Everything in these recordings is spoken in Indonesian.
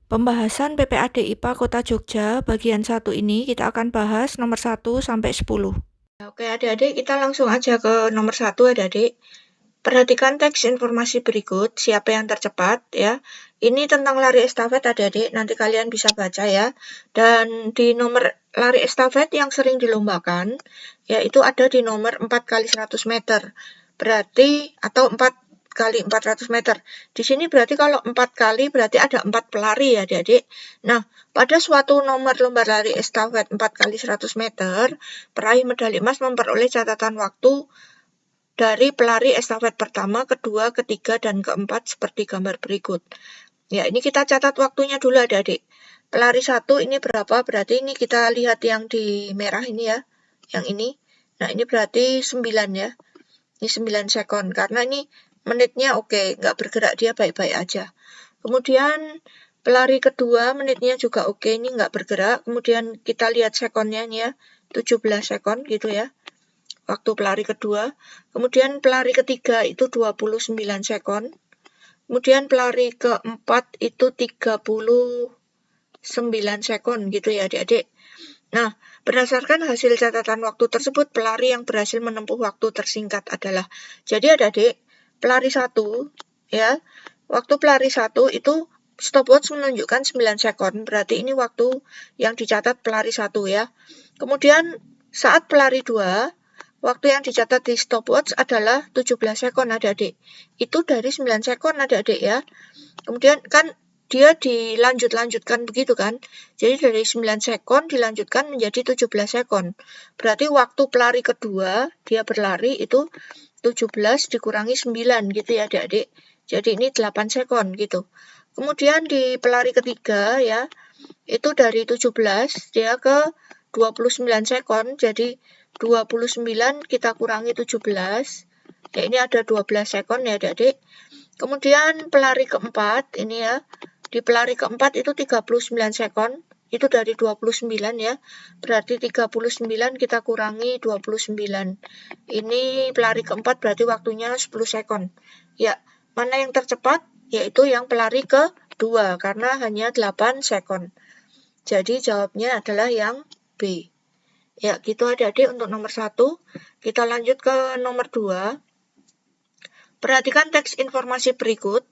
Pembahasan PPAD IPA Kota Jogja bagian 1 ini kita akan bahas nomor 1 sampai 10. Oke adik-adik, kita langsung aja ke nomor 1 adik-adik. Perhatikan teks informasi berikut, siapa yang tercepat ya. Ini tentang lari estafet adik-adik, nanti kalian bisa baca ya. Dan di nomor lari estafet yang sering dilombakan, yaitu ada di nomor 4 kali 100 meter. Berarti, atau 4 kali 400 meter. Di sini berarti kalau 4 kali berarti ada 4 pelari ya adik-adik. Nah, pada suatu nomor lomba lari estafet 4 kali 100 meter, peraih medali emas memperoleh catatan waktu dari pelari estafet pertama, kedua, ketiga, dan keempat seperti gambar berikut. Ya, ini kita catat waktunya dulu adik-adik. Pelari 1 ini berapa? Berarti ini kita lihat yang di merah ini ya, yang ini. Nah, ini berarti 9 ya. Ini 9 sekon, karena ini menitnya oke, nggak bergerak, dia baik-baik aja. Kemudian pelari kedua menitnya juga oke, ini nggak bergerak. Kemudian kita lihat sekonnya ini ya, 17 sekon gitu ya. Waktu pelari kedua. Kemudian pelari ketiga itu 29 sekon. Kemudian pelari keempat itu 39 sekon gitu ya adik-adik. Nah, berdasarkan hasil catatan waktu tersebut, pelari yang berhasil menempuh waktu tersingkat adalah, jadi adik-adik, pelari 1 ya, waktu pelari 1 itu stopwatch menunjukkan 9 sekon, berarti ini waktu yang dicatat pelari 1 ya. Kemudian saat pelari 2, waktu yang dicatat di stopwatch adalah 17 sekon adik-adik. Itu dari 9 sekon adik-adik ya. Kemudian kan dia dilanjutkan begitu kan. Jadi dari 9 sekon dilanjutkan menjadi 17 sekon. Berarti waktu pelari kedua dia berlari itu 17 dikurangi 9 gitu ya adik-adik. Jadi ini 8 sekon gitu. Kemudian di pelari ketiga ya, itu dari 17 dia ke 29 sekon. Jadi 29 kita kurangi 17. Ya ini ada 12 sekon ya adik-adik. Kemudian pelari keempat ini ya. Di pelari keempat itu 39 sekon. Itu dari 29 ya. Berarti 39 kita kurangi 29. Ini pelari keempat berarti waktunya 10 sekon. Ya, mana yang tercepat? Yaitu yang pelari kedua karena hanya 8 sekon. Jadi jawabnya adalah yang B. Ya, gitu adik-adik untuk nomor 1. Kita lanjut ke nomor 2. Perhatikan teks informasi berikut.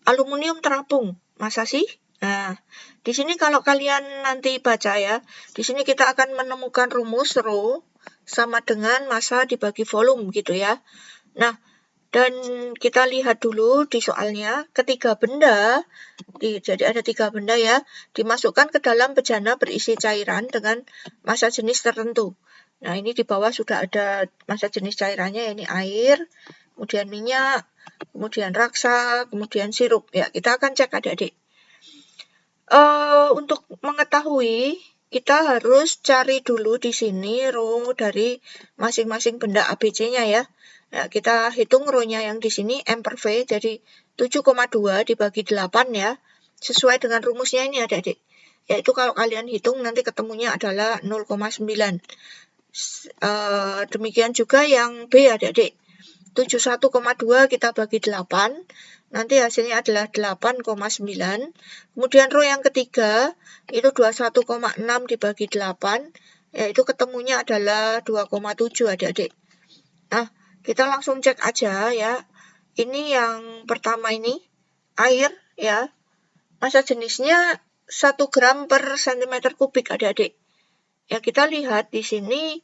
Aluminium terapung, masa sih? Nah, di sini kalau kalian nanti baca ya, di sini kita akan menemukan rumus rho sama dengan massa dibagi volume gitu ya. Nah, dan kita lihat dulu di soalnya, ketiga benda, jadi ada 3 benda ya, dimasukkan ke dalam bejana berisi cairan dengan massa jenis tertentu. Nah, ini di bawah sudah ada massa jenis cairannya, ini air, kemudian minyak, kemudian raksa, kemudian sirup. Ya, kita akan cek adik-adik. Untuk mengetahui, kita harus cari dulu di sini rho dari masing-masing benda ABC-nya ya. Nah, kita hitung rho-nya yang di sini M per V, jadi 7,2 dibagi 8 ya. Sesuai dengan rumusnya ini adik-adik. Yaitu kalau kalian hitung nanti ketemunya adalah 0,9. Demikian juga yang B adik-adik. 71,2 kita bagi 8, nanti hasilnya adalah 8,9. Kemudian rho yang ketiga, itu 21,6 dibagi 8, yaitu ketemunya adalah 2,7 adik-adik. Nah, kita langsung cek aja ya. Ini yang pertama ini, air ya. Massa jenisnya 1 gram per cm kubik adik-adik. Ya, kita lihat di sini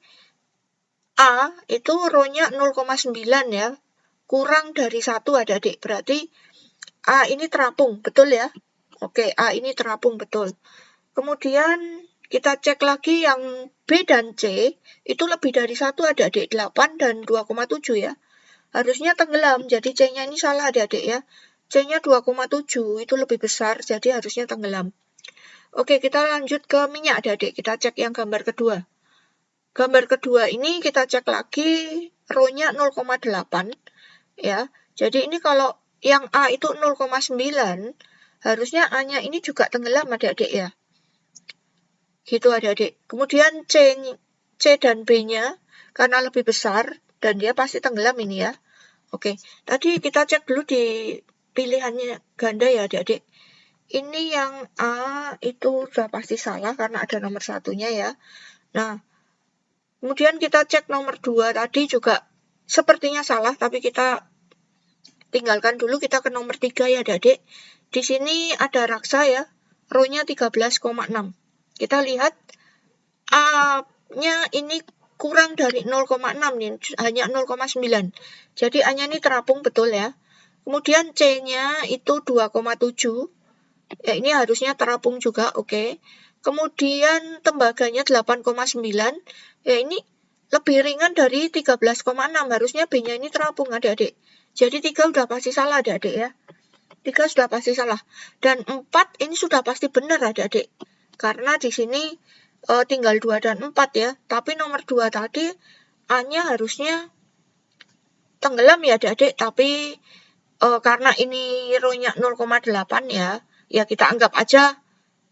A itu rho-nya 0,9 ya, kurang dari 1 adik-adik, berarti A ini terapung, betul ya? Oke, A ini terapung, betul. Kemudian kita cek lagi yang B dan C, itu lebih dari 1 adik-adik, 8 dan 2,7 ya. Harusnya tenggelam, jadi C-nya ini salah adik-adik ya. C-nya 2,7, itu lebih besar, jadi harusnya tenggelam. Oke, kita lanjut ke minyak adik-adik, kita cek yang gambar kedua. Gambar kedua ini kita cek lagi rho-nya 0,8 ya. Jadi ini kalau yang A itu 0,9, harusnya A-nya ini juga tenggelam adik-adik ya. Gitu adik-adik. Kemudian C dan B-nya karena lebih besar dan dia pasti tenggelam ini ya. Oke, tadi kita cek dulu di pilihannya ganda ya adik-adik. Ini yang A itu sudah pasti salah karena ada nomor satunya ya. Nah, kemudian kita cek nomor 2 tadi juga sepertinya salah, tapi kita tinggalkan dulu, kita ke nomor 3 ya adik-adik. Di sini ada raksa ya, row-nya 13,6. Kita lihat A-nya ini kurang dari 0,6 nih, hanya 0,9. Jadi A-nya ini terapung betul ya. Kemudian C-nya itu 2,7. Ya ini harusnya terapung juga, oke. Kemudian tembaganya 8,9. Ya ini lebih ringan dari 13,6. Harusnya B-nya ini terapung adik-adik. Jadi 3 udah pasti salah adik-adik ya. 3 sudah pasti salah. Dan 4 ini sudah pasti benar adik-adik. Karena di sini tinggal 2 dan 4 ya. Tapi nomor 2 tadi A-nya harusnya tenggelam ya adik-adik. Tapi karena ini row-nya 0,8 ya. Ya kita anggap aja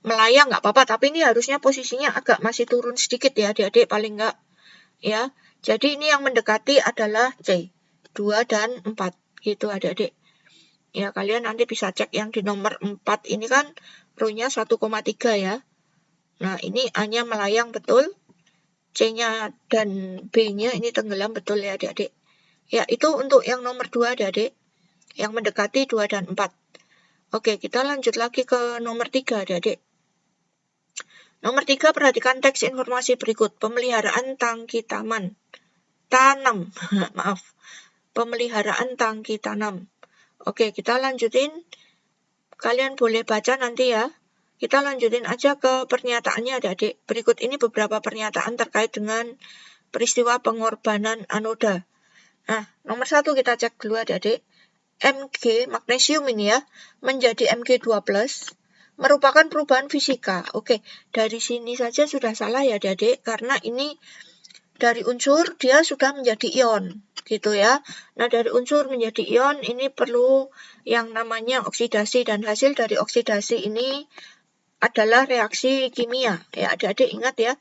melayang nggak apa-apa. Tapi ini harusnya posisinya agak masih turun sedikit ya adik-adik. Paling nggak ya. Jadi ini yang mendekati adalah C. 2 dan 4 gitu adik-adik. Ya, kalian nanti bisa cek yang di nomor 4 ini kan row-nya 1,3 ya. Nah, ini A-nya melayang betul. C-nya dan B-nya ini tenggelam betul ya adik-adik. Ya, itu untuk yang nomor 2 adik-adik. Yang mendekati 2 dan 4. Oke, kita lanjut lagi ke nomor 3 adik-adik. Nomor 3, perhatikan teks informasi berikut. Pemeliharaan tangki tanam. Maaf. Pemeliharaan tangki tanam. Oke, kita lanjutin. Kalian boleh baca nanti ya. Kita lanjutin aja ke pernyataannya adik-adik. Berikut ini beberapa pernyataan terkait dengan peristiwa pengorbanan anoda. Nah, nomor 1 kita cek dulu adik-adik. Mg, magnesium ini ya, menjadi Mg2+, merupakan perubahan fisika. Oke, dari sini saja sudah salah ya adik-adik, karena ini dari unsur dia sudah menjadi ion, gitu ya. Nah, dari unsur menjadi ion ini perlu yang namanya oksidasi, dan hasil dari oksidasi ini adalah reaksi kimia. Ya, adik-adik ingat ya,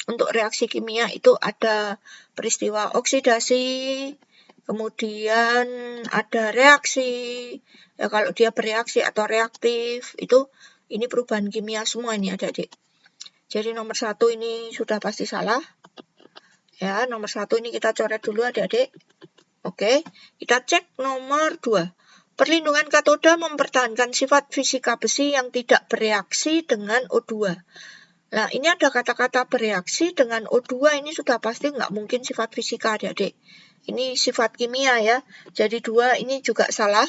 untuk reaksi kimia itu ada peristiwa oksidasi, kemudian ada reaksi. Ya, kalau dia bereaksi atau reaktif, itu ini perubahan kimia semua ini adik-adik. Jadi nomor 1 ini sudah pasti salah. Ya, nomor 1 ini kita coret dulu adik-adik. Oke, kita cek nomor 2. Perlindungan katoda mempertahankan sifat fisika besi yang tidak bereaksi dengan O2. Nah, ini ada kata-kata bereaksi dengan O2, ini sudah pasti nggak mungkin sifat fisika adik-adik. Ini sifat kimia ya, jadi 2 ini juga salah.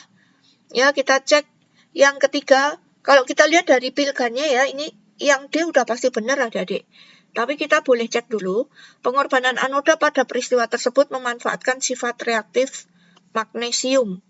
Ya, kita cek yang ketiga. Kalau kita lihat dari pilgannya ya, ini yang D udah pasti benar adik-adik. Tapi kita boleh cek dulu, pengorbanan anoda pada peristiwa tersebut memanfaatkan sifat reaktif magnesium.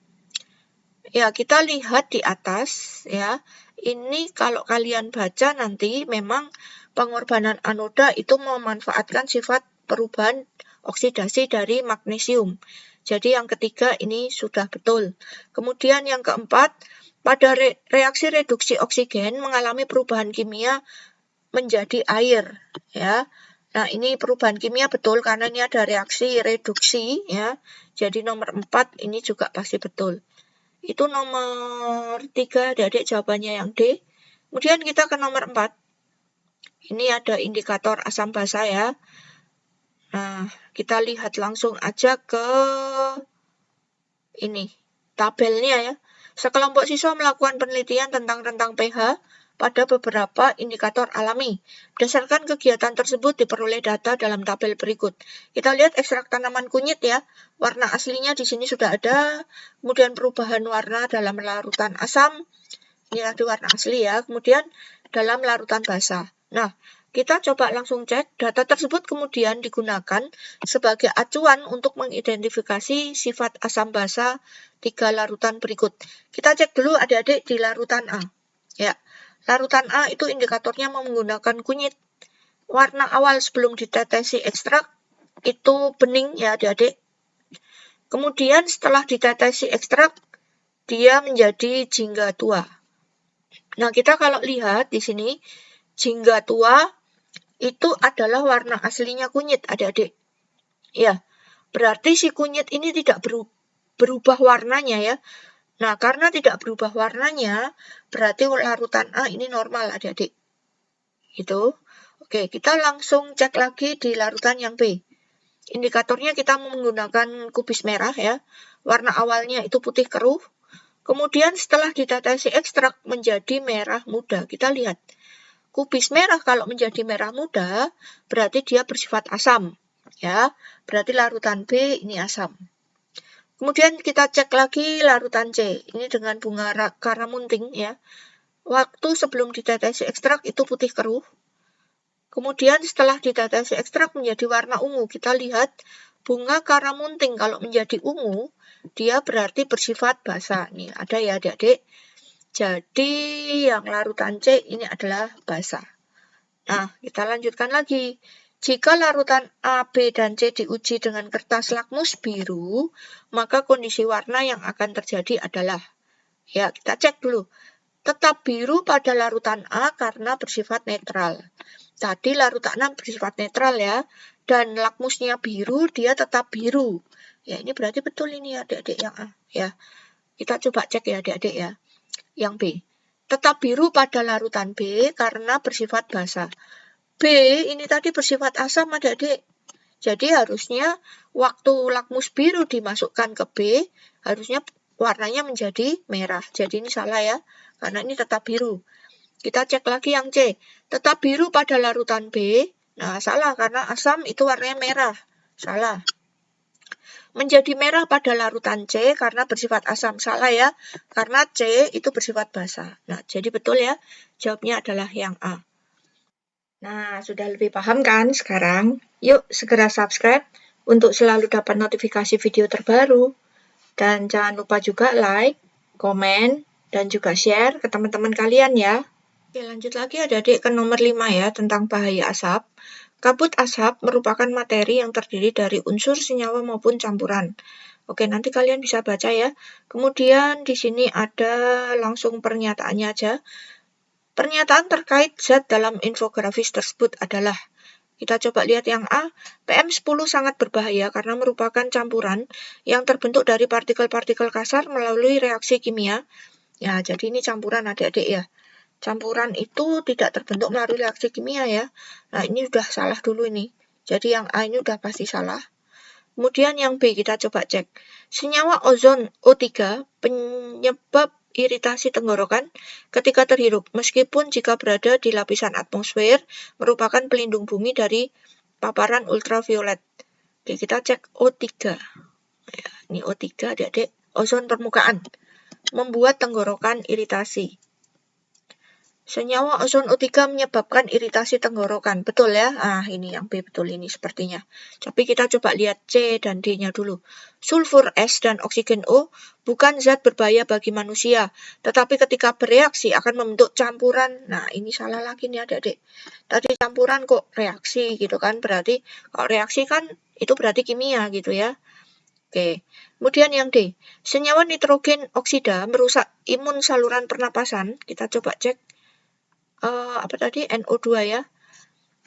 Ya, kita lihat di atas ya. Ini kalau kalian baca nanti memang pengorbanan anoda itu memanfaatkan sifat perubahan oksidasi dari magnesium. Jadi yang ketiga ini sudah betul. Kemudian yang keempat, pada reaksi reduksi oksigen mengalami perubahan kimia menjadi air ya. Nah, ini perubahan kimia betul karena ini ada reaksi reduksi ya. Jadi nomor 4 ini juga pasti betul. Itu nomor 3 adik-adik jawabannya yang D. Kemudian kita ke nomor 4. Ini ada indikator asam basa ya. Nah, kita lihat langsung aja ke ini tabelnya ya. Sekelompok siswa melakukan penelitian tentang rentang pH pada beberapa indikator alami. Berdasarkan kegiatan tersebut diperoleh data dalam tabel berikut. Kita lihat ekstrak tanaman kunyit ya. Warna aslinya di sini sudah ada. Kemudian perubahan warna dalam larutan asam. Ini ada warna asli ya. Kemudian dalam larutan basa. Nah, kita coba langsung cek. Data tersebut kemudian digunakan sebagai acuan untuk mengidentifikasi sifat asam basa 3 larutan berikut. Kita cek dulu adik-adik di larutan A. Ya, larutan A itu indikatornya menggunakan kunyit. Warna awal sebelum ditetesi ekstrak itu bening ya adik-adik. Kemudian setelah ditetesi ekstrak, dia menjadi jingga tua. Nah, kita kalau lihat di sini, jingga tua itu adalah warna aslinya kunyit adik-adik. Ya, berarti si kunyit ini tidak berubah warnanya ya. Nah, karena tidak berubah warnanya, berarti larutan A ini normal, adik-adik. Gitu. Oke, kita langsung cek lagi di larutan yang B. Indikatornya kita menggunakan kubis merah ya. Warna awalnya itu putih keruh. Kemudian setelah ditetesi ekstrak menjadi merah muda. Kita lihat. Kubis merah kalau menjadi merah muda, berarti dia bersifat asam. Ya, berarti larutan B ini asam. Kemudian kita cek lagi larutan C. Ini dengan bunga karamunting ya. Waktu sebelum ditetesi ekstrak itu putih keruh. Kemudian setelah ditetesi ekstrak menjadi warna ungu, kita lihat bunga karamunting kalau menjadi ungu, dia berarti bersifat basa. Nih, ada ya adik-adik. Jadi yang larutan C ini adalah basa. Nah, kita lanjutkan lagi. Jika larutan A, B, dan C diuji dengan kertas lakmus biru, maka kondisi warna yang akan terjadi adalah, ya kita cek dulu, tetap biru pada larutan A karena bersifat netral. Tadi larutan A bersifat netral ya, dan lakmusnya biru, dia tetap biru. Ya, ini berarti betul ini adik-adik yang A. Ya, kita coba cek ya adik-adik ya. Yang B. Tetap biru pada larutan B karena bersifat basa. B ini tadi bersifat asam adik-adik. Jadi harusnya waktu lakmus biru dimasukkan ke B, harusnya warnanya menjadi merah. Jadi ini salah ya, karena ini tetap biru. Kita cek lagi yang C. Tetap biru pada larutan B. Nah, salah karena asam itu warnanya merah. Salah. Menjadi merah pada larutan C karena bersifat asam. Salah ya, karena C itu bersifat basa. Nah, jadi betul ya, jawabnya adalah yang A. Nah, sudah lebih paham kan sekarang? Yuk, segera subscribe untuk selalu dapat notifikasi video terbaru. Dan jangan lupa juga like, komen, dan juga share ke teman-teman kalian ya. Oke, lanjut lagi adik-adik ke nomor 5 ya, tentang bahaya asap. Kabut asap merupakan materi yang terdiri dari unsur, senyawa, maupun campuran. Oke, nanti kalian bisa baca ya. Kemudian di sini ada langsung pernyataannya aja. Pernyataan terkait zat dalam infografis tersebut adalah, kita coba lihat yang A, PM10 sangat berbahaya karena merupakan campuran yang terbentuk dari partikel-partikel kasar melalui reaksi kimia. Ya, jadi ini campuran adik-adik ya. Campuran itu tidak terbentuk melalui reaksi kimia ya. Nah, ini udah salah dulu ini. Jadi yang A ini udah pasti salah. Kemudian yang B kita coba cek. Senyawa ozon O3 penyebab iritasi tenggorokan ketika terhirup, meskipun jika berada di lapisan atmosfer, merupakan pelindung bumi dari paparan ultraviolet. Oke, kita cek O3. Ya, ini O3 adik-adik, ozon permukaan, membuat tenggorokan iritasi. Senyawa ozon O3 menyebabkan iritasi tenggorokan. Betul ya? Ah, ini yang B betul ini sepertinya. Tapi kita coba lihat C dan D-nya dulu. Sulfur S dan oksigen O bukan zat berbahaya bagi manusia, tetapi ketika bereaksi akan membentuk campuran. Nah, ini salah lagi nih adik-adik. Tadi campuran kok reaksi gitu kan. Berarti kalau reaksi kan itu berarti kimia gitu ya. Oke. Kemudian yang D. Senyawa nitrogen oksida merusak imun saluran pernapasan. Kita coba cek. Apa tadi? NO2 ya.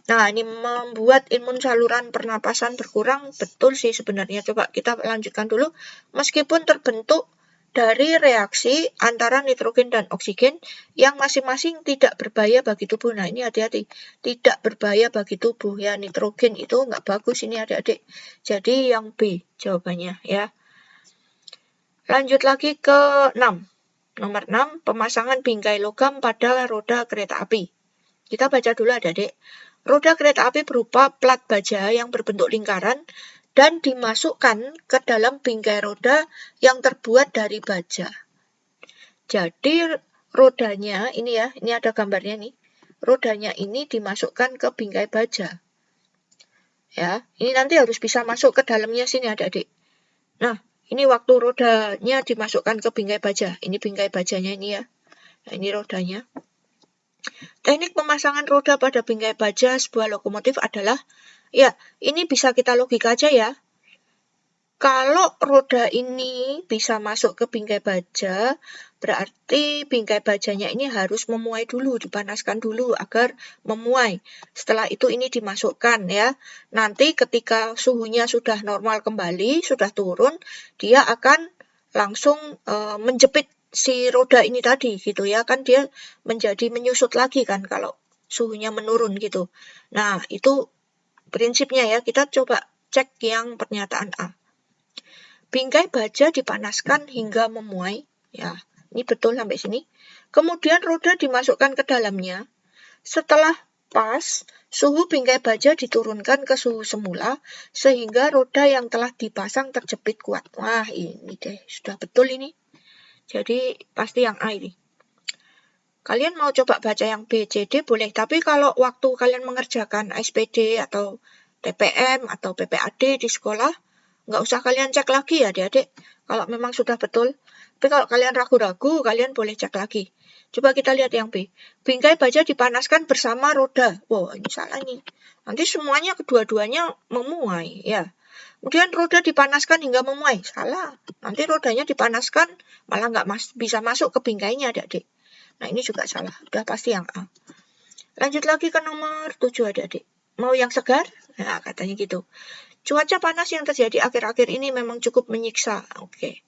Nah, ini membuat imun saluran pernapasan berkurang. Betul sih sebenarnya. Coba kita lanjutkan dulu. Meskipun terbentuk dari reaksi antara nitrogen dan oksigen yang masing-masing tidak berbahaya bagi tubuh. Nah, ini hati-hati. Tidak berbahaya bagi tubuh ya. Nitrogen itu nggak bagus ini adik-adik. Jadi yang B jawabannya ya. Lanjut lagi ke 6. Nomor 6, pemasangan bingkai logam pada roda kereta api. Kita baca dulu adik-adik. Roda kereta api berupa plat baja yang berbentuk lingkaran dan dimasukkan ke dalam bingkai roda yang terbuat dari baja. Jadi rodanya, ini ya, ini ada gambarnya nih. Rodanya ini dimasukkan ke bingkai baja. Ya, ini nanti harus bisa masuk ke dalamnya sini adik-adik. Nah, ini waktu rodanya dimasukkan ke bingkai baja. Ini bingkai bajanya ini ya. Nah, ini rodanya. Teknik pemasangan roda pada bingkai baja sebuah lokomotif adalah, ya, ini bisa kita logika aja ya. Kalau roda ini bisa masuk ke bingkai baja, berarti bingkai bajanya ini harus memuai dulu, dipanaskan dulu agar memuai. Setelah itu ini dimasukkan ya. Nanti ketika suhunya sudah normal kembali, sudah turun, dia akan langsung menjepit si roda ini tadi gitu ya, kan dia menjadi menyusut lagi kan kalau suhunya menurun gitu. Nah, itu prinsipnya ya, kita coba cek yang pernyataan A. Bingkai baja dipanaskan hingga memuai. Ya, ini betul sampai sini. Kemudian roda dimasukkan ke dalamnya. Setelah pas, suhu bingkai baja diturunkan ke suhu semula, sehingga roda yang telah dipasang terjepit kuat. Wah, ini deh, sudah betul ini. Jadi, pasti yang A ini. Kalian mau coba baca yang B, C, D boleh. Tapi kalau waktu kalian mengerjakan SPD atau TPM atau PPAD di sekolah, nggak usah kalian cek lagi ya adik-adik, kalau memang sudah betul. Tapi kalau kalian ragu-ragu, kalian boleh cek lagi. Coba kita lihat yang B. Bingkai baja dipanaskan bersama roda. Wow, ini salah nih. Nanti semuanya kedua-duanya memuai, ya. Kemudian roda dipanaskan hingga memuai. Salah. Nanti rodanya dipanaskan, malah nggak bisa masuk ke bingkainya, adik-adik. Nah, ini juga salah. Udah pasti yang A. Lanjut lagi ke nomor 7, adik-adik. Mau yang segar? Nah, katanya gitu. Cuaca panas yang terjadi akhir-akhir ini memang cukup menyiksa. Oke.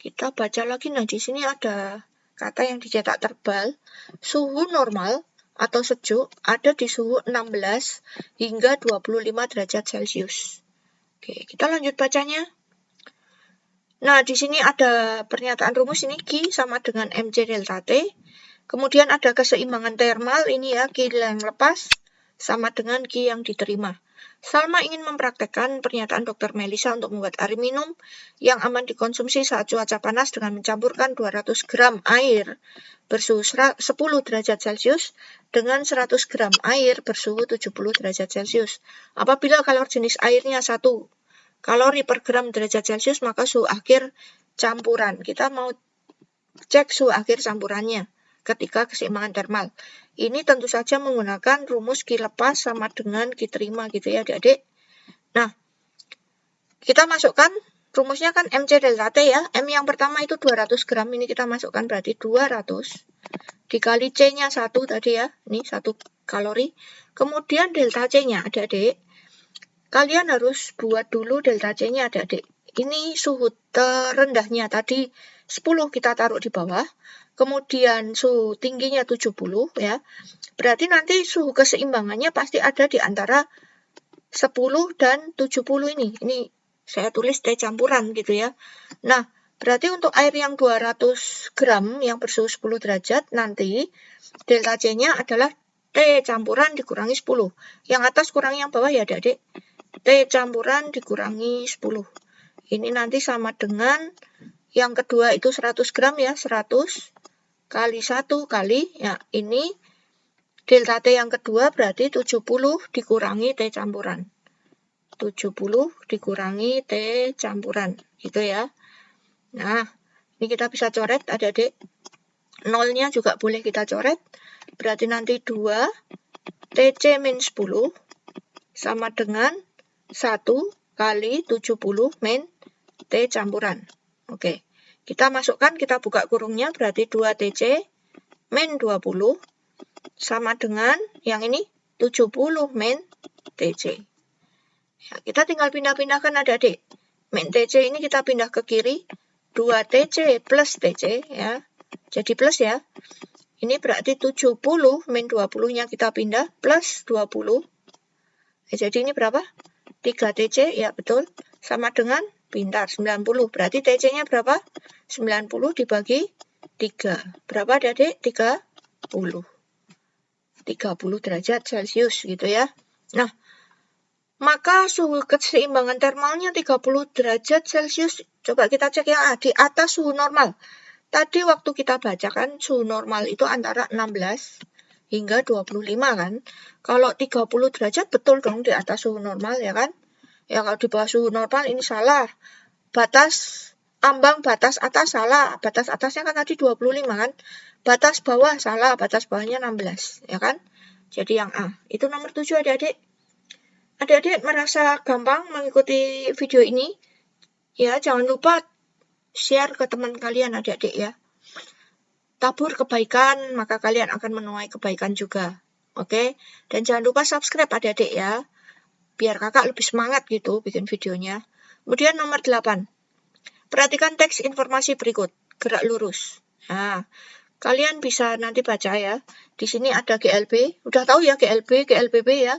Kita baca lagi. Nah, di sini ada kata yang dicetak tebal. Suhu normal atau sejuk ada di suhu 16 hingga 25 derajat Celcius. Oke, kita lanjut bacanya. Nah, di sini ada pernyataan rumus ini Q sama dengan MC delta T. Kemudian ada keseimbangan termal ini ya, Q yang lepas sama dengan Q yang diterima. Salma ingin mempraktekkan pernyataan Dr. Melisa untuk membuat air minum yang aman dikonsumsi saat cuaca panas dengan mencampurkan 200 gram air bersuhu 10 derajat Celcius dengan 100 gram air bersuhu 70 derajat Celcius. Apabila kalori jenis airnya 1 kalori per gram derajat Celcius, maka suhu akhir campuran. Kita mau cek suhu akhir campurannya ketika keseimbangan termal. Ini tentu saja menggunakan rumus Q lepas sama dengan Q terima gitu ya adik-adik. Nah, kita masukkan rumusnya kan MC delta T ya. M yang pertama itu 200 gram, ini kita masukkan berarti 200 dikali C-nya 1 tadi ya. Ini 1 kalori. Kemudian delta C-nya adik-adik. Kalian harus buat dulu delta C-nya adik-adik. Ini suhu terendahnya tadi 10 kita taruh di bawah. Kemudian suhu tingginya 70 ya. Berarti nanti suhu keseimbangannya pasti ada di antara 10 dan 70 ini. Ini saya tulis T campuran gitu ya. Nah, berarti untuk air yang 200 gram yang bersuhu 10 derajat nanti delta C-nya adalah T campuran dikurangi 10. Yang atas kurangi yang bawah ya adik-adik. T campuran dikurangi 10. Ini nanti sama dengan yang kedua itu 100 gram ya, 100 kali 1 kali, ya ini delta T yang kedua berarti 70 dikurangi T campuran. 70 dikurangi T campuran, gitu ya. Nah, ini kita bisa coret adik-adik. Nolnya juga boleh kita coret. Berarti nanti 2 TC min 10 sama dengan 1 kali 70 min T campuran. Oke, kita masukkan, kita buka kurungnya, berarti 2 TC min 20 sama dengan yang ini 70 min TC. Ya, kita tinggal pindah-pindahkan adik-adik. Min TC ini kita pindah ke kiri, 2 TC plus TC ya. Jadi plus ya. Ini berarti 70 min 20-nya kita pindah plus 20. Jadi ini berapa? 3 TC, ya betul. Sama dengan, pintar, 90. Berarti TC-nya berapa? 90 dibagi 3. Berapa adik-adik? 30. 30 derajat Celcius gitu ya. Nah, maka suhu keseimbangan termalnya 30 derajat Celcius. Coba kita cek yang di atas suhu normal. Tadi waktu kita bacakan suhu normal itu antara 16 hingga 25 kan. Kalau 30 derajat betul dong di atas suhu normal ya kan. Ya kalau di bawah suhu normal ini salah. Ambang batas atas salah. Batas atasnya kan tadi 25 kan. Batas bawah salah. Batas bawahnya 16 ya kan. Jadi yang A. Itu nomor 7 adik-adik. Adik-adik merasa gampang mengikuti video ini? Ya jangan lupa share ke teman kalian adik-adik ya. Tabur kebaikan, maka kalian akan menuai kebaikan juga. Oke? Dan jangan lupa subscribe adik-adik ya. Biar kakak lebih semangat gitu bikin videonya. Kemudian nomor 8. Perhatikan teks informasi berikut, gerak lurus. Nah, kalian bisa nanti baca ya. Di sini ada GLB, udah tahu ya GLB, GLBB ya.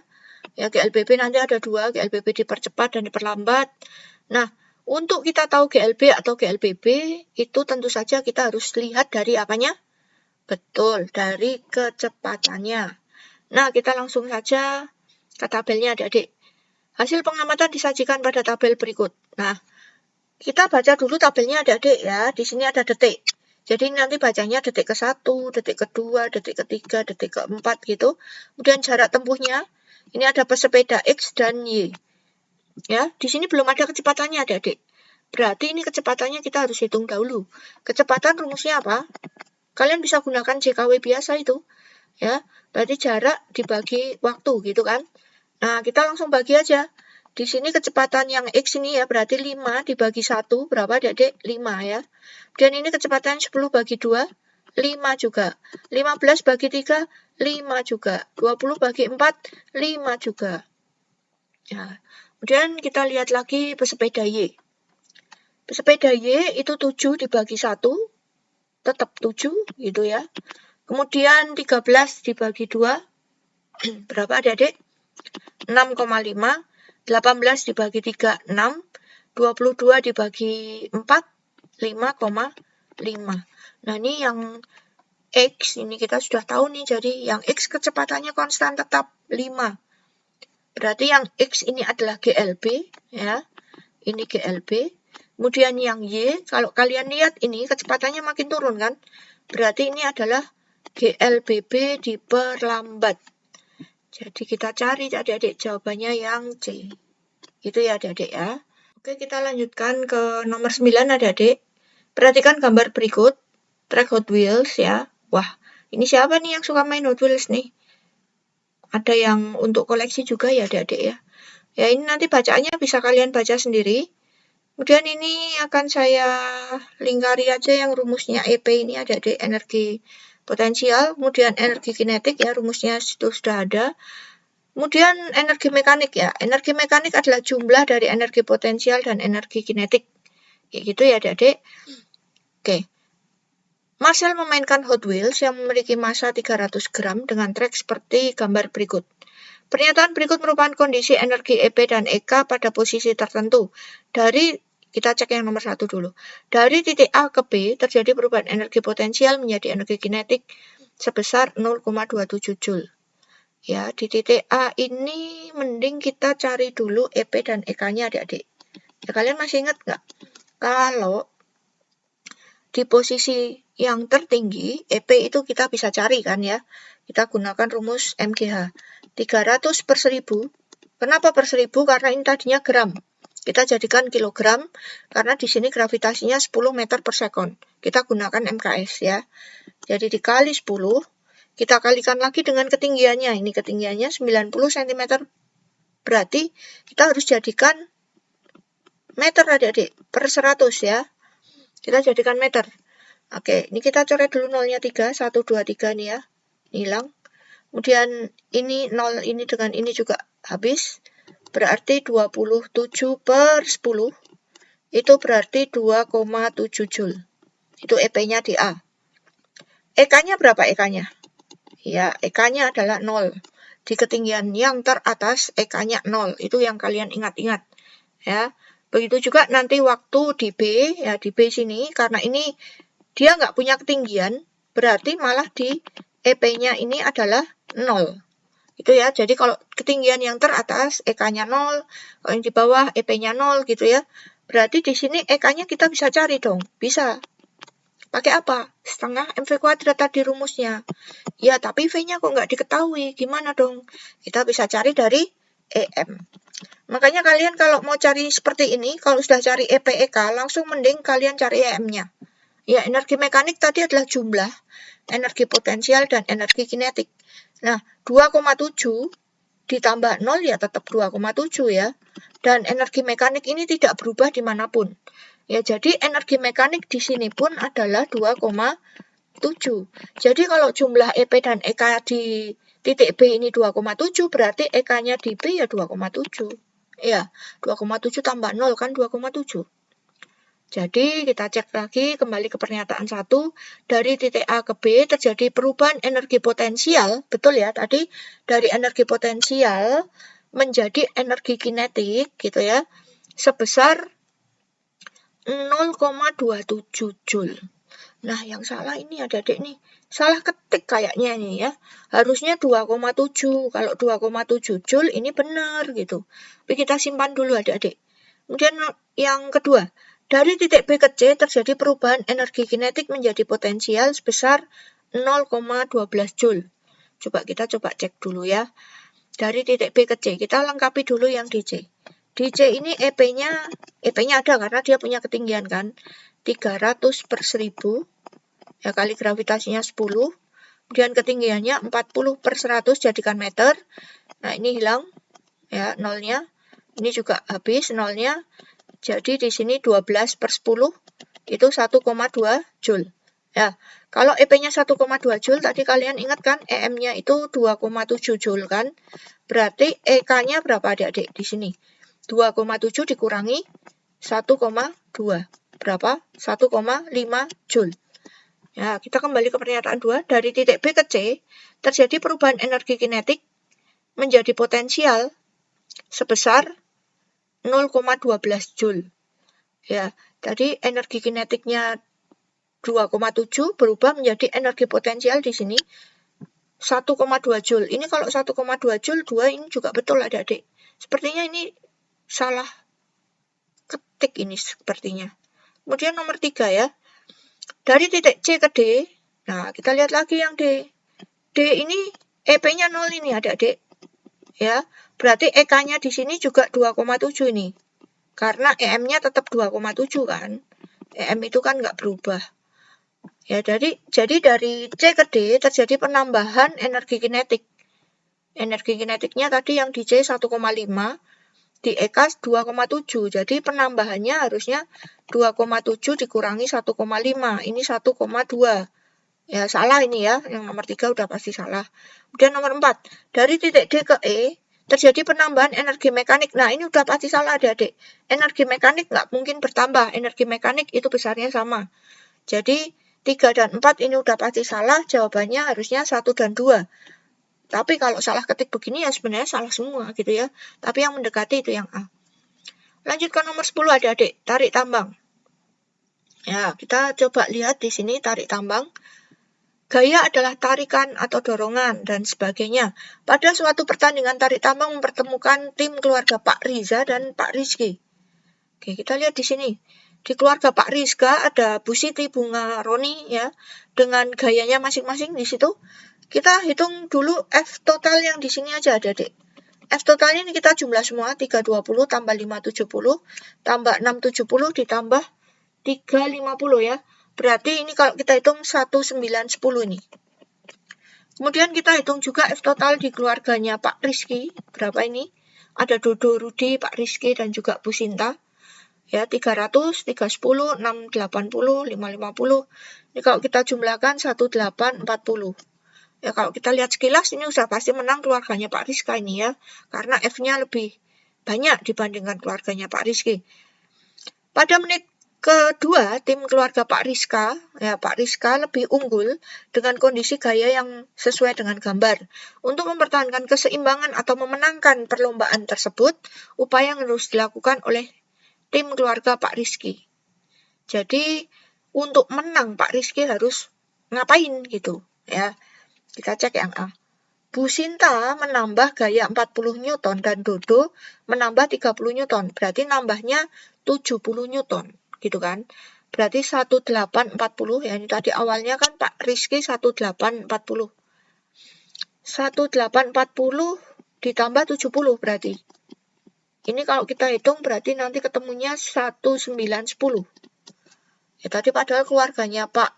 Ya GLBB nanti ada dua, GLBB dipercepat dan diperlambat. Nah, untuk kita tahu GLB atau GLBB, itu tentu saja kita harus lihat dari apanya? Betul, dari kecepatannya. Nah, kita langsung saja ke tabelnya adik-adik. Hasil pengamatan disajikan pada tabel berikut. Nah, kita baca dulu tabelnya adik-adik ya. Di sini ada detik. Jadi nanti bacanya detik ke-1, detik ke-2, detik ke-3, detik ke-4 gitu. Kemudian jarak tempuhnya. Ini ada pesepeda X dan Y. Ya, di sini belum ada kecepatannya adik-adik. Berarti ini kecepatannya kita harus hitung dahulu. Kecepatan rumusnya apa? Kalian bisa gunakan JKW biasa itu. Ya, berarti jarak dibagi waktu gitu kan. Nah, kita langsung bagi aja. Di sini kecepatan yang X ini ya, berarti 5 dibagi 1, berapa adik-adik? 5 ya. Dan ini kecepatan 10 bagi 2, 5 juga. 15 bagi 3, 5 juga. 20 bagi 4, 5 juga. Ya. Kemudian kita lihat lagi pesepeda Y. Pesepeda Y itu 7 dibagi 1, tetap 7 gitu ya. Kemudian 13 dibagi 2, berapa adik-adik? 6,5. 18 dibagi 3, 6. 22 dibagi 4, 5,5. Nah, ini yang X, ini kita sudah tahu nih, jadi yang X kecepatannya konstan tetap 5. Berarti yang X ini adalah GLB, ya. Ini GLB. Kemudian yang Y, kalau kalian lihat ini kecepatannya makin turun kan. Berarti ini adalah GLBB diperlambat. Jadi kita cari adik-adik jawabannya yang C. Itu ya adik-adik ya. Oke, kita lanjutkan ke nomor 9 adik-adik. Perhatikan gambar berikut. Track Hot Wheels ya. Wah, ini siapa nih yang suka main Hot Wheels nih? Ada yang untuk koleksi juga ya adik-adik ya. Ya ini nanti bacaannya bisa kalian baca sendiri. Kemudian ini akan saya lingkari aja yang rumusnya EP ini adik-adik, energi potensial, kemudian energi kinetik ya, rumusnya itu sudah ada. Kemudian energi mekanik ya. Energi mekanik adalah jumlah dari energi potensial dan energi kinetik. Kayak gitu ya adik-adik. Oke. Marcel memainkan Hot Wheels yang memiliki massa 300 gram dengan trek seperti gambar berikut. Pernyataan berikut merupakan kondisi energi EP dan EK pada posisi tertentu. Kita cek yang nomor 1 dulu. Dari titik A ke B terjadi perubahan energi potensial menjadi energi kinetik sebesar 0,27 Joule. Ya, di titik A ini mending kita cari dulu EP dan EK-nya adik-adik. Ya, kalian masih ingat nggak? Kalau di posisi yang tertinggi, EP itu kita bisa cari kan ya. Kita gunakan rumus MGH. 300 per 1000. Kenapa per 1000? Karena ini tadinya gram. Kita jadikan kilogram, karena di sini gravitasinya 10 meter per sekon. Kita gunakan MKS ya. Jadi dikali 10, kita kalikan lagi dengan ketinggiannya. Ini ketinggiannya 90 cm. Berarti kita harus jadikan meter adik-adik, per 100 ya. Kita jadikan meter. Oke, ini kita coret dulu nolnya 3, 1, 2, 3 nih ya. Hilang. Kemudian ini 0, ini dengan ini juga habis. Berarti 27 per 10. Itu berarti 2,7 Joule. Itu EP-nya di A. EK-nya berapa EK-nya? Ya, EK-nya adalah 0. Di ketinggian yang teratas, EK-nya 0. Itu yang kalian ingat-ingat. Ya. Begitu juga nanti waktu di B, ya di B sini, karena ini dia nggak punya ketinggian, berarti malah di EP-nya ini adalah 0. Itu ya, jadi kalau ketinggian yang teratas, EK-nya 0, kalau yang di bawah, EP-nya 0 gitu ya. Berarti di sini EK-nya kita bisa cari dong, bisa. Pakai apa? Setengah MV kuadrat tadi rumusnya. Ya, tapi V-nya kok nggak diketahui, gimana dong? Kita bisa cari dari EM. Makanya kalian kalau mau cari seperti ini, kalau sudah cari EP, EK, langsung mending kalian cari EM-nya. Ya, energi mekanik tadi adalah jumlah, energi potensial, dan energi kinetik. Nah, 2,7 ditambah 0 ya tetap 2,7 ya. Dan energi mekanik ini tidak berubah dimanapun. Ya, jadi energi mekanik di sini pun adalah 2,7. Jadi kalau jumlah EP dan EK di titik B ini 2,7, berarti EK-nya di B ya 2,7. Ya, 2,7 tambah 0 kan 2,7. Jadi kita cek lagi kembali ke pernyataan 1, dari titik A ke B terjadi perubahan energi potensial, betul ya, tadi dari energi potensial menjadi energi kinetik gitu ya, sebesar 0,27 Joule. Nah, yang salah ini adik-adik nih, salah ketik kayaknya nih ya, harusnya 2,7, kalau 2,7 Joule ini benar gitu. Tapi kita simpan dulu adik-adik. Kemudian yang kedua, dari titik B ke C terjadi perubahan energi kinetik menjadi potensial sebesar 0,12 Joule. Coba kita cek dulu ya. Dari titik B ke C, kita lengkapi dulu yang di C. Di C ini EP-nya ada karena dia punya ketinggian kan, 300/1000, ya kali gravitasinya 10, kemudian ketinggiannya 40/100 jadikan meter. Nah, ini hilang, ya nolnya. Ini juga habis nolnya. Jadi di sini 12/10 itu 1,2 Joule. Ya, kalau EP-nya 1,2 Joule tadi kalian ingat kan EM-nya itu 2,7 Joule kan? Berarti EK-nya berapa adik-adik di sini? 2,7 dikurangi 1,2. Berapa? 1,5 Joule. Ya, kita kembali ke pernyataan 2. Dari titik B ke C terjadi perubahan energi kinetik menjadi potensial sebesar 0,12 Joule. Ya, tadi energi kinetiknya 2,7 berubah menjadi energi potensial di sini 1,2 Joule. Ini kalau 1,2 Joule 2 ini juga betul adik-adik. Sepertinya ini salah ketik ini sepertinya. Kemudian nomor 3 ya. Dari titik C ke D. Nah, kita lihat lagi yang D. D ini EP-nya 0 ini adik-adik. Ya, berarti EK-nya di sini juga 2,7 ini. Karena EM-nya tetap 2,7 kan. EM itu kan nggak berubah. Ya, jadi dari C ke D terjadi penambahan energi kinetik. Energi kinetiknya tadi yang di C 1,5, di EK 2,7. Jadi penambahannya harusnya 2,7 dikurangi 1,5. Ini 1,2. Ya, salah ini ya. Yang nomor 3 udah pasti salah. Kemudian nomor 4. Dari titik D ke E terjadi penambahan energi mekanik. Nah, ini udah pasti salah adik-adik. Energi mekanik nggak mungkin bertambah. Energi mekanik itu besarnya sama. Jadi, 3 dan 4 ini udah pasti salah. Jawabannya harusnya 1 dan 2. Tapi kalau salah ketik begini ya sebenarnya salah semua gitu ya. Tapi yang mendekati itu yang A. Lanjutkan nomor 10 adik-adik. Tarik tambang. Ya, kita coba lihat di sini tarik tambang. Gaya adalah tarikan atau dorongan dan sebagainya. Pada suatu pertandingan tarik tambang mempertemukan tim keluarga Pak Riza dan Pak Rizky. Oke, kita lihat di sini. Di keluarga Pak Rizka ada Bu Siti, Bunga, Roni ya, dengan gayanya masing-masing di situ. Kita hitung dulu F total yang di sini aja adik-adik. F total ini kita jumlah semua 320 tambah 570 tambah 670 ditambah 350 ya. Berarti ini kalau kita hitung 1910 ini. Kemudian kita hitung juga F total di keluarganya Pak Rizky. Berapa ini? Ada Dodo, Rudi, Pak Rizky, dan juga Bu Sinta. Ya, 300, 310, 680, 550. Ini kalau kita jumlahkan 1840. Ya, kalau kita lihat sekilas ini sudah pasti menang keluarganya Pak Rizka ini ya. Karena F-nya lebih banyak dibandingkan keluarganya Pak Rizky. Pada menit kedua, tim keluarga Pak Rizka, ya Pak Rizka lebih unggul dengan kondisi gaya yang sesuai dengan gambar. Untuk mempertahankan keseimbangan atau memenangkan perlombaan tersebut, upaya yang harus dilakukan oleh tim keluarga Pak Rizky. Jadi, untuk menang Pak Rizky harus ngapain gitu, ya. Kita cek yang A. Bu Sinta menambah gaya 40 Newton dan Dodo menambah 30 Newton. Berarti nambahnya 70 Newton. Gitu kan. Berarti 1840 ya, ini tadi awalnya kan Pak Rizky 1840. 1840 ditambah 70 berarti. Ini kalau kita hitung berarti nanti ketemunya 1910. Ya tadi padahal keluarganya Pak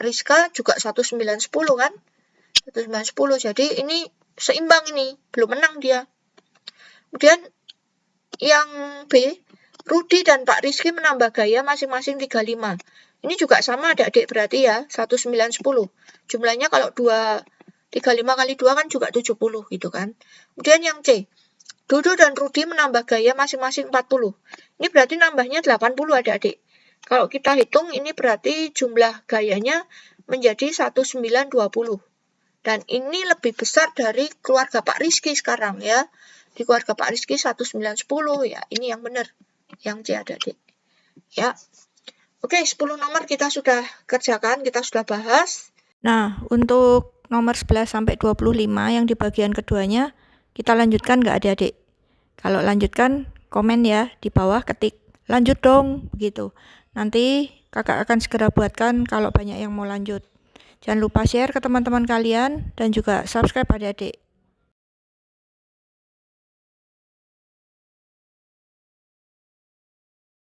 Rizka juga 1910 kan. 1910. Jadi ini seimbang ini, belum menang dia. Kemudian yang B, Rudi dan Pak Rizky menambah gaya masing-masing 35. Ini juga sama adik-adik berarti ya, 1910. Jumlahnya kalau 35 kali 2 kan juga 70 gitu kan. Kemudian yang C, Dodo dan Rudi menambah gaya masing-masing 40. Ini berarti nambahnya 80 adik-adik. Kalau kita hitung ini berarti jumlah gayanya menjadi 1920. Dan ini lebih besar dari keluarga Pak Rizky sekarang ya. Di keluarga Pak Rizky 1910 ya. Ini yang benar. Yang C adik-adik. Ya. Oke, 10 nomor kita sudah kerjakan, kita sudah bahas. Nah, untuk nomor 11 sampai 25 yang di bagian keduanya kita lanjutkan nggak adik-adik? Kalau lanjutkan, komen ya di bawah, ketik lanjut dong, begitu. Nanti kakak akan segera buatkan kalau banyak yang mau lanjut. Jangan lupa share ke teman-teman kalian dan juga subscribe adik-adik.